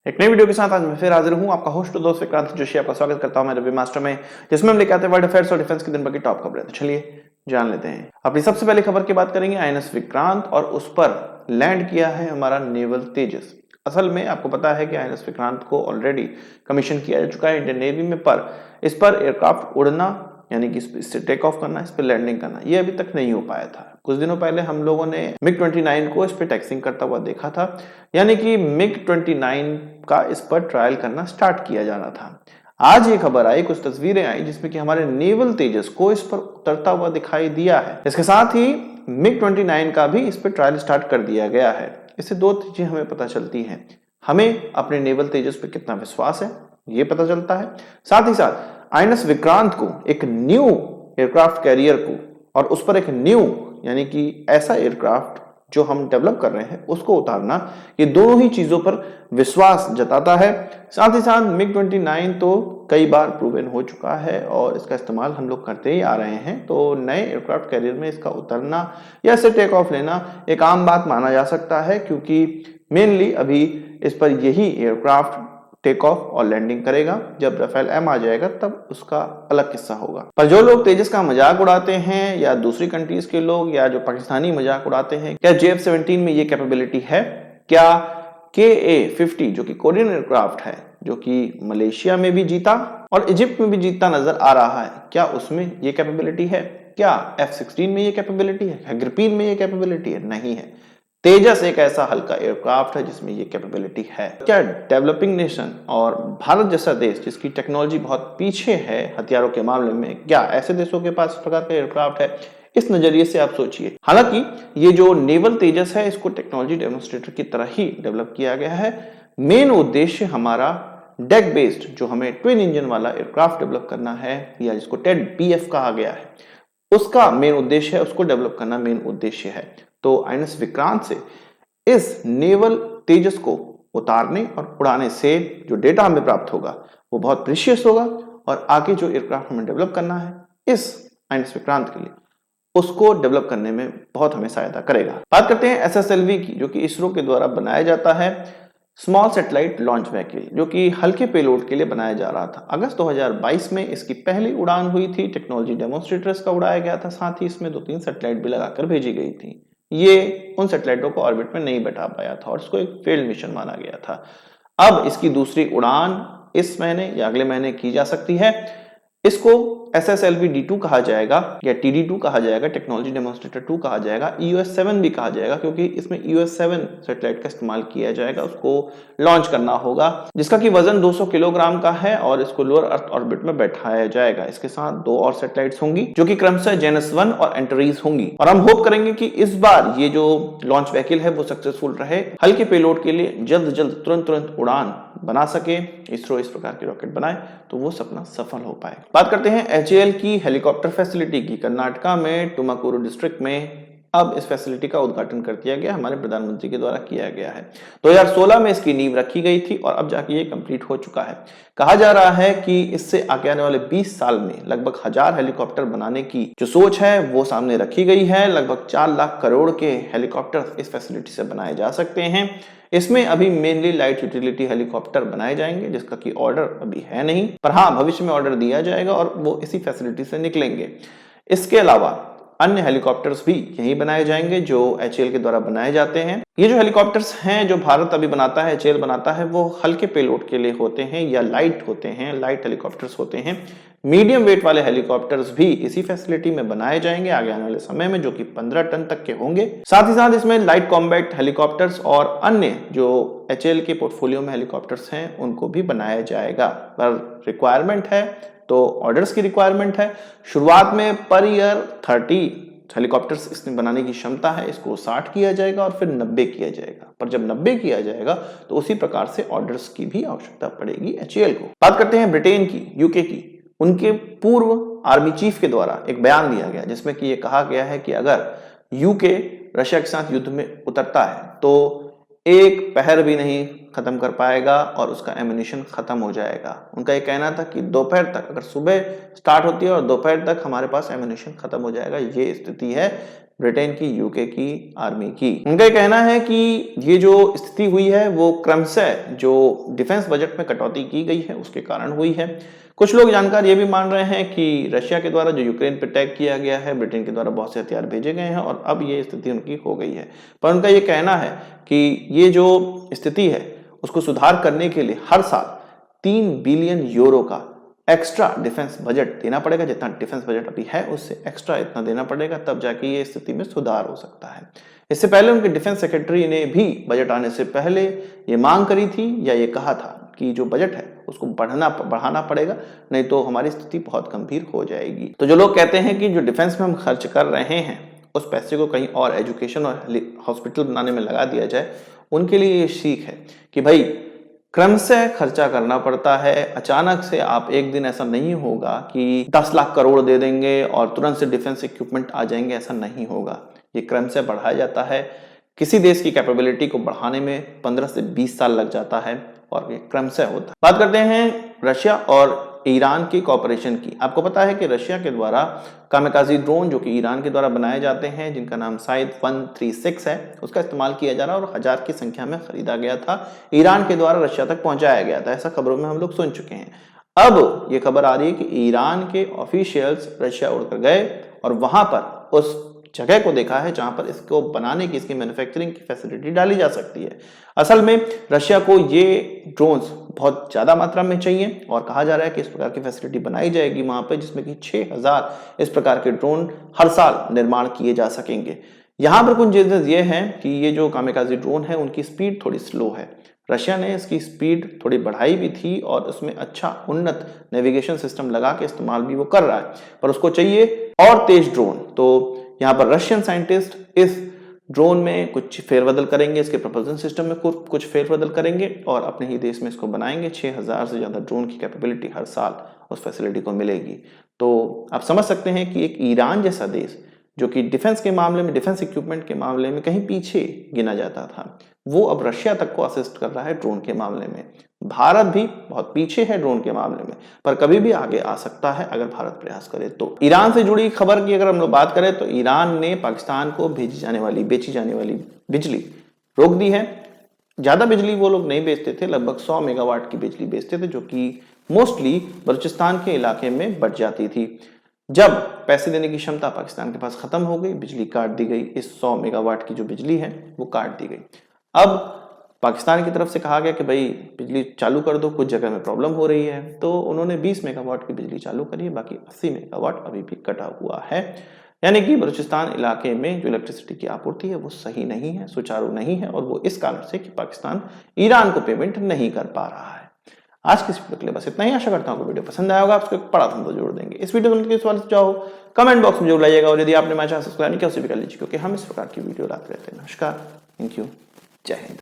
एक नई वीडियो के साथ आज मैं फिर हाजिर हूं, आपका होस्ट दोस्त विक्रांत जोशी आपका स्वागत करता हूं मैं रवि मास्टर में, जिसमें हम लेकर आते हैं वर्ल्ड अफेयर्स और डिफेंस की दिन भर की टॉप खबरें। तो चलिए जान लेते हैं। अपनी सबसे पहले खबर की बात करेंगे आईएनएस विक्रांत और उस पर लैंड किया है हमारा नेवल तेजस। असल में आपको पता है कि आईएनएस विक्रांत को ऑलरेडी कमीशन किया जा चुका है इंडियन नेवी में, पर इस पर एयरक्राफ्ट उड़ना यानी कि इससे टेक ऑफ करना, इस पर लैंडिंग करना, ये अभी तक नहीं हो पाया था। कुछ दिनों पहले हम लोगों ने मिग-29 को इस पे टैक्सिंग करता हुआ देखा था, यानी कि मिग-29 का इस पर ट्रायल करना स्टार्ट किया जाना था। आज ये खबर आई, कुछ तस्वीरें आई जिसमें कि हमारे नेवल तेजस को इस पर उतरता हुआ दिखाई दिया है। इसके साथ ही मिग-29 का भी इस पर ट्रायल स्टार्ट कर दिया गया है। इससे दो चीजें हमें पता चलती हैं। हमें अपने नेवल तेजस पे कितना विश्वास है ये पता चलता है, साथ ही साथ आईएनएस विक्रांत को एक न्यू एयरक्राफ्ट कैरियर को और उस पर एक न्यू यानी कि ऐसा एयरक्राफ्ट जो हम डेवलप कर रहे हैं उसको उतारना, ये दोनों ही चीजों पर विश्वास जताता है। साथ ही साथ मिग-29 तो कई बार प्रूवन हो चुका है और इसका इस्तेमाल हम लोग करते ही आ रहे हैं, तो नए एयरक्राफ्ट कैरियर में इसका उतरना या इसे टेक ऑफ लेना एक आम बात माना जा सकता है, क्योंकि मेनली अभी इस पर यही एयरक्राफ्ट टेक ऑफ और लैंडिंग करेगा। जब राफेल एम आ जाएगा तब उसका अलग किस्सा होगा। पर जो लोग तेजस का मजाक उड़ाते हैं या दूसरी कंट्रीज के लोग या जो पाकिस्तानी मजाक उड़ाते हैं, क्या JF-17 में ये कैपेबिलिटी है? क्या KA-50 जो कि कोरियन एयरक्राफ्ट है, जो कि मलेशिया में भी जीता और इजिप्ट में भी जीतता नजर आ रहा है, क्या उसमें ये कैपेबिलिटी है? क्या F-16 में ये कैपेबिलिटी है? ग्रिपेन में ये कैपेबिलिटी है? नहीं है। तेजस एक ऐसा हल्का एयरक्राफ्ट है जिसमें ये कैपेबिलिटी है। क्या डेवलपिंग नेशन और भारत जैसा देश जिसकी टेक्नोलॉजी बहुत पीछे है हथियारों के मामले में, क्या ऐसे देशों के पास इस प्रकार का एयरक्राफ्ट है? इस नजरिए से आप सोचिए। हालांकि ये जो नेवल तेजस है इसको टेक्नोलॉजी डेमोन्स्ट्रेटर की तरह ही डेवलप किया गया है। मेन उद्देश्य हमारा डेक बेस्ड जो हमें ट्विन इंजन वाला एयरक्राफ्ट डेवलप करना है या जिसको TED-PF कहा गया है, उसका मेन उद्देश्य है, उसको डेवलप करना मेन उद्देश्य है। तो आईएनएस विक्रांत से इस नेवल तेजस को उतारने और उड़ाने से जो डेटा हमें प्राप्त होगा वो बहुत प्रीशियस होगा और आगे जो एयरक्राफ्ट हमें डेवलप करना है इस आईएनएस विक्रांत के लिए, उसको डेवलप करने में बहुत हमें सहायता करेगा। बात करते हैं SSLV की, जो कि इसरो के द्वारा बनाया जाता है स्मॉल सैटेलाइट लॉन्च व्हीकल, जो कि हल्के पेलोड के लिए बनाया जा रहा था। अगस्त 2022 में इसकी पहली उड़ान हुई थी, टेक्नोलॉजी डेमोन्स्ट्रेटर्स का उड़ाया गया था, साथ ही इसमें 2-3 सैटेलाइट भी लगाकर भेजी गई थी। ये उन सैटेलाइटों को ऑर्बिट में नहीं बैठा पाया था और इसको एक फेल्ड मिशन माना गया था। अब इसकी दूसरी उड़ान इस महीने या अगले महीने की जा सकती है। इसको SSLV-D2 कहा जाएगा या TD2 कहा जाएगा, टेक्नोलॉजी डेमोन्स्ट्रेटर 2 कहा जाएगा, EOS-7 भी कहा जाएगा, क्योंकि इसमें EOS-7 सैटेलाइट का इस्तेमाल किया जाएगा। उसको लॉन्च करना होगा, जिसका कि वजन 200 किलोग्राम का है और इसको लोअर अर्थ ऑर्बिट में बैठाया जाएगा। इसके साथ 2 और सैटेलाइट्स होंगी जो कि क्रमशः जेनस-1 और एंटरीज होंगी और हम होप करेंगे कि इस बार ये जो लॉन्च व्हीकल है वो सक्सेसफुल रहे, हल्के पेलोड के लिए जल्द तुरंत उड़ान बना सके, इसरो इस प्रकार के रॉकेट बनाए तो वो सपना सफल हो पाए। बात करते हैं HAL की हेलीकॉप्टर फैसिलिटी की। कर्नाटका में तुमकुरू डिस्ट्रिक्ट में अब इस फैसिलिटी का उद्घाटन कर दिया गया, हमारे प्रधानमंत्री के द्वारा किया गया है। 2016 में इसकी नींव रखी गई थी और अब जाके ये कंप्लीट हो चुका है। कहा जा रहा है कि इससे आगे आने वाले 20 साल में लगभग 1000 हेलीकॉप्टर बनाने की जो सोच है वो सामने रखी गई है। लगभग 4 लाख करोड़ के हेलीकॉप्टर इस फैसिलिटी से बनाए जा सकते हैं। इसमें अभी मेनली लाइट यूटिलिटी हेलीकॉप्टर बनाए जाएंगे, जिसका कि ऑर्डर अभी है नहीं, पर हाँ भविष्य में ऑर्डर दिया जाएगा और वो इसी फैसिलिटी से निकलेंगे। इसके अलावा अन्य हेलीकॉप्टर्स भी यही बनाए जाएंगे जो HAL के द्वारा बनाए जाते हैं। ये जो हेलीकॉप्टर्स हैं जो भारत अभी बनाता है, HAL बनाता है, वो हल्के पेलोड के लिए होते हैं या लाइट होते हैं, लाइट हेलीकॉप्टर्स होते हैं। मीडियम वेट वाले हेलीकॉप्टर्स भी इसी फैसिलिटी में बनाए जाएंगे आगे आने वाले समय में, जो कि 15 टन तक के होंगे। साथ ही साथ इसमें लाइट कॉम्बैट हेलीकॉप्टर्स और अन्य जो HAL के पोर्टफोलियो में हेलीकॉप्टर्स हैं उनको भी बनाया जाएगा। पर रिक्वायरमेंट है तो ऑर्डर्स की रिक्वायरमेंट है। शुरुआत में पर ईयर 30 हेलीकॉप्टर्स इसमें बनाने की क्षमता है, इसको 60 किया जाएगा और फिर 90 किया जाएगा। पर जब 90 किया जाएगा तो उसी प्रकार से ऑर्डर्स की भी आवश्यकता पड़ेगी HAL को। बात करते हैं ब्रिटेन की, यूके की। उनके पूर्व आर्मी चीफ के द्वारा एक बयान दिया गया जिसमें कि ये कहा गया है कि अगर यूके रशिया के साथ युद्ध में उतरता है तो एक पहर भी नहीं खत्म कर पाएगा और उसका एम्यूनिशन खत्म हो जाएगा। उनका ये कहना था कि दोपहर तक, अगर सुबह स्टार्ट होती है और दोपहर तक हमारे पास एम्यूनिशन खत्म हो जाएगा, ये स्थिति है। ब्रिटेन की, यूके की आर्मी की। उनका ये कहना है कि ये जो स्थिति हुई है वो क्रमशः जो डिफेंस बजट में कटौती की गई है उसके कारण हुई है। कुछ लोग जानकार ये भी मान रहे हैं कि रशिया के द्वारा जो यूक्रेन पर अटैक किया गया है, ब्रिटेन के द्वारा बहुत से हथियार भेजे गए हैं और अब ये स्थिति उनकी हो गई है। पर उनका ये कहना है कि ये जो स्थिति है उसको सुधार करने के लिए हर साल 3 बिलियन यूरो का एक्स्ट्रा डिफेंस बजट देना पड़ेगा। जितना डिफेंस बजट अभी है उससे एक्स्ट्रा इतना देना पड़ेगा, तब जाके ये स्थिति में सुधार हो सकता है। इससे पहले उनके डिफेंस सेक्रेटरी ने भी बजट आने से पहले ये मांग करी थी या ये कहा था कि जो बजट है उसको बढ़ाना पड़ेगा, नहीं तो हमारी स्थिति बहुत गंभीर हो जाएगी। तो जो लोग कहते हैं कि जो डिफेंस में हम खर्च कर रहे हैं उस पैसे को कहीं और एजुकेशन और हॉस्पिटल बनाने में लगा दिया जाए, उनके लिए ये सीख है कि भाई क्रमशः खर्चा करना पड़ता है। अचानक से आप एक दिन ऐसा नहीं होगा कि 10 लाख करोड़ दे देंगे और तुरंत से डिफेंस इक्विपमेंट आ जाएंगे, ऐसा नहीं होगा। ये क्रमशः बढ़ाया जाता है। किसी देश की कैपेबिलिटी को बढ़ाने में 15 से 20 साल लग जाता है और ये क्रमशः होता है। बात करते हैं रशिया और ईरान की कॉपरेशन की। आपको पता है कि रशिया के द्वारा कामिकाज़ी ड्रोन जो कि ईरान के द्वारा बनाए जाते हैं, जिनका नाम साइद 136 है, उसका इस्तेमाल किया जा रहा है और 1000 की संख्या में खरीदा गया था, ईरान के द्वारा रशिया तक पहुंचाया गया था। ऐसा खबरों में हम लोग सुन चुके हैं। अब ये खबर आ रही है कि ईरान के ऑफिशियल्स रशिया उड़कर गए और वहां पर उस जगह को देखा है जहां पर इसको बनाने की, इसकी मैन्युफैक्चरिंग की फैसिलिटी डाली जा सकती है। असल में रशिया को ये ड्रोन्स बहुत ज्यादा मात्रा में चाहिए और कहा जा रहा है कि इस प्रकार की फैसिलिटी बनाई जाएगी वहां पे, जिसमें कि 6000 इस प्रकार के ड्रोन हर साल निर्माण किए जा सकेंगे। यहाँ पर कुछ चीजें ये हैं कि ये जो कामिकाज़ी ड्रोन है उनकी स्पीड थोड़ी स्लो है। रशिया ने इसकी स्पीड थोड़ी बढ़ाई भी थी और उसमें अच्छा उन्नत नेविगेशन सिस्टम लगा के इस्तेमाल भी वो कर रहा है, पर उसको चाहिए और तेज ड्रोन। तो यहाँ पर रशियन साइंटिस्ट इस ड्रोन में कुछ फेरबदल करेंगे, इसके प्रपोजन सिस्टम में कुछ फेरबदल करेंगे और अपने ही देश में इसको बनाएंगे। 6000 से ज्यादा ड्रोन की कैपेबिलिटी हर साल उस फैसिलिटी को मिलेगी। तो आप समझ सकते हैं कि एक ईरान जैसा देश जो कि डिफेंस के मामले में, डिफेंस इक्विपमेंट के मामले में कहीं पीछे गिना जाता था, वो अब रशिया तक को असिस्ट कर रहा है ड्रोन के मामले में। भारत भी बहुत पीछे है ड्रोन के मामले में, पर कभी भी आगे आ सकता है अगर भारत प्रयास करे तो। ईरान से जुड़ी खबर की अगर हम लोग बात करें तो ईरान ने पाकिस्तान को बेची जाने वाली बिजली रोक दी है। ज्यादा बिजली वो लोग नहीं बेचते थे, लगभग 100 मेगावाट की बिजली बेचते थे, जो कि मोस्टली बलूचिस्तान के इलाके में बच जाती थी। जब पैसे देने की क्षमता पाकिस्तान के पास खत्म हो गई, बिजली काट दी गई। इस 100 मेगावाट की जो बिजली है वो काट दी गई। अब पाकिस्तान की तरफ से कहा गया कि भाई बिजली चालू कर दो, कुछ जगह में प्रॉब्लम हो रही है, तो उन्होंने 20 मेगावाट की बिजली चालू करी है, बाकी 80 मेगावाट अभी भी कटा हुआ है। यानी कि बलूचिस्तान इलाके में जो इलेक्ट्रिसिटी की आपूर्ति है वो सही नहीं है, सुचारू नहीं है, और वो इस कारण से कि पाकिस्तान ईरान को पेमेंट नहीं कर पा रहा है। आज की इस वीडियो के लिए बस इतना ही। आशा करता हूँ वीडियो पसंद आया होगा, आपको एक बड़ा धन्यवाद जरूर देंगे। इस वीडियो में सवाल सुझाव कमेंट बॉक्स में जरूर लाइएगा और यदि आपने हमारे चैनल सब्सक्राइब नहीं किया उसे भी कर लीजिए, क्योंकि हम इस प्रकार की वीडियो लाते रहते हैं। नमस्कार, थैंक यू, जय हिंद।